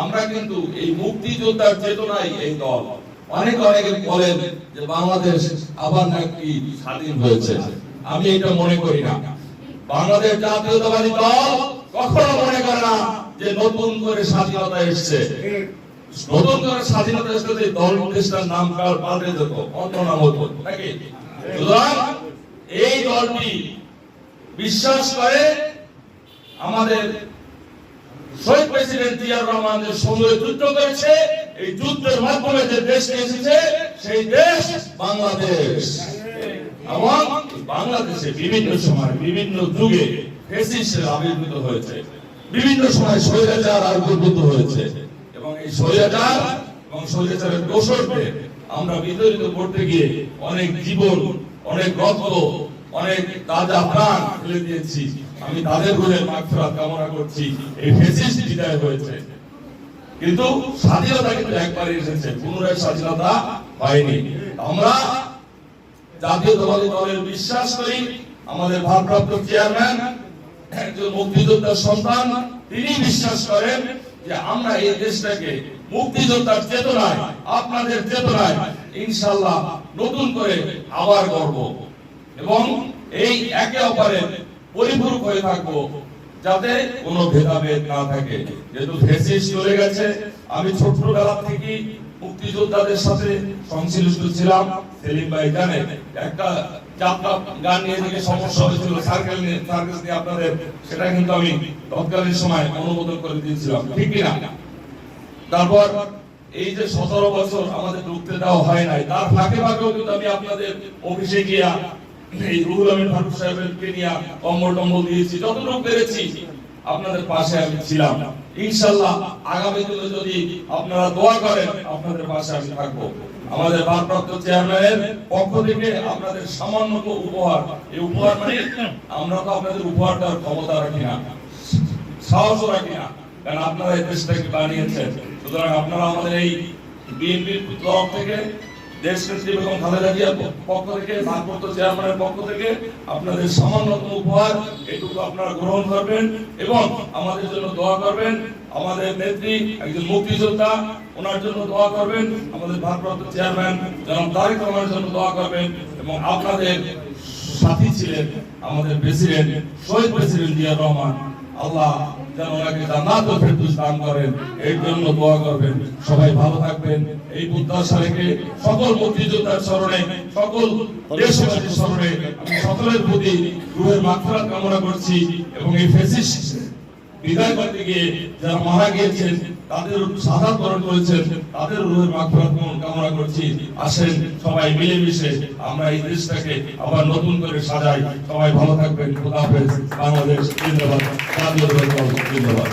আমরা কিন্তু এই মুক্তিযোদ্ধার চেতনায় এই দল। অনেকে বলেন যে বাংলাদেশ আবার নাকি স্বাধীন হয়েছে, আমি এটা মনে করি না। বাংলাদেশ জাতীয়তাবাদী দল কখনো মনে করে না যে নতুন করে স্বাধীনতা এসেছে। নতুন করে স্বাধীনতা এসেছে দল দেশটার নাম পাল্টে যেত, অন্য নাম হতো নাকি। সুতরাং এই দলটি বিশ্বাস করে আমাদের শহীদ প্রেসিডেন্ট জিয়াউর রহমান যে সঙ্গে যুদ্ধ করেছে, এই যুদ্ধের মাধ্যমে যে দেশকে এসেছে সেই দেশ বাংলাদেশ। এবং বাংলাদেশে বিভিন্ন সময় বিভিন্ন যুগে ফ্যাসিস্টের আবির্ভূত হয়েছে, বিভিন্ন সময় স্বৈরাচার আবির্ভূত হয়েছে এবং এই স্বৈরাচার এবং স্বৈরাচারের দোষরদের আমরা বিতাড়িত করতে গিয়ে অনেক জীবন, অনেক রক্ত, অনেক তাজা প্রাণ ফেলে দিয়েছি। আমি তাদের রুহের মাগফিরাত কামনা করছি। এই ফ্যাসিস্ট বিদায় হয়েছে, কিন্তু স্বাধীনতা কিন্তু একবারই এসেছে, পুনরায় স্বাধীনতা হয়নি। আমরা জাতীয়তাবাদী দলের বিশ্বাস করি, আমাদের ভারপ্রাপ্ত চেয়ারম্যান একজন মুক্তিযোদ্ধার সন্তান, তিনি বিশ্বাস করেন যে আমরা এই দেশটাকে মুক্তিযোদ্ধার চেতনায়, আপনাদের চেতনায় ইনশাআল্লাহ নতুন করে আবার গড়ব এবং এই একে অপরের পরিপূরক হয়ে থাকবো, যাতে কোনো ভেদাভেদ না থাকে। যেহেতু ফ্যাসিস্ট চলে গেছে, আমি ছোটবেলা থেকে মুক্তিযোদ্ধাদের সাথে সংশ্লিষ্ট ছিলাম। সেলিম ভাই জানেন, একটা যাত্রা গান নিয়ে থেকে সমস্যা হয়েছিল সার্কেল নিয়ে, সার্কেল নিয়ে আপনাদের, সেটা কিন্তু আমি তৎকালীন সময় অনুমোদন করে দিয়েছিলাম, ঠিক কিনা। তারপর এই যে 17 বছর আমাদের ঢুকতে দেওয়া হয় নাই, তার ফাঁকে ফাঁকেও কিন্তু আমি আপনাদের অফিসে গিয়া এই রুহুল আমিন ফারুক সাহেবকে নিয়ে কম্বল টম্বল দিয়েছি, যতটুকু পেরেছি আপনাদের পাশে আমি ছিলাম। ইনশাআল্লাহ আগামী দিনে যদি আপনারা দোয়া করেন, আপনাদের পাশে আমি থাকবো। আমাদের ভারপ্রাপ্ত চেয়ারম্যানের পক্ষ থেকে আপনাদের সামান্য উপহার, এই উপহার মানে আমরা তো আপনাদের উপহার দেওয়ার ক্ষমতা রাখি না, সাহসও রাখি না, কারণ আপনারা এই দেশটাকে বানিয়েছেন। সুতরাং আপনারা আমাদের এই বিএনপির তরফ থেকে, দেশনেত্রী বেগম খালেদা জিয়ার পক্ষ থেকে, ভারপ্রাপ্ত চেয়ারম্যানের পক্ষ থেকে আপনাদের সামান্য উপহার, এটুকু আপনারা গ্রহণ করবেন এবং আমাদের জন্য দোয়া করবেন। আমাদের নেত্রী একজন মুক্তিযোদ্ধা, ওনার জন্য দোয়া করবেন। আমাদের ভারপ্রাপ্ত চেয়ারম্যান জনাব তারেক রহমানের জন্য দোয়া করবেন এবং আপনাদের সাথী ছিলেন আমাদের প্রেসিডেন্ট, শহীদ প্রেসিডেন্ট জিয়াউর রহমান, আল্লাহ যেন ওনাকে জান্নাতুল ফেরদৌস দান করেন, এর জন্য দোয়া করবেন। সবাই ভালো থাকবেন। এই প্রত্যাশা রেখে সকল মুক্তিযোদ্ধার স্মরণে, সকল দেশবাসীর স্মরণে আমি সকলের প্রতি রুহের মাগফিরাত কামনা করছি এবং এই ফ্যাসিস্ট বিদায় করতে গিয়ে যারা মারা গিয়েছেন, তাদের শাহাদাত বরণ করেছেন, তাদের রুহের মাগফিরাত কামনা করছি। আসেন সবাই মিলেমিশে আমরা এই দেশটাকে আবার নতুন করে সাজাই। সবাই ভালো থাকবেন। খোদা হাফেজ। বাংলাদেশ জিন্দাবাদ। জাতীয়তাবাদী দল জিন্দাবাদ।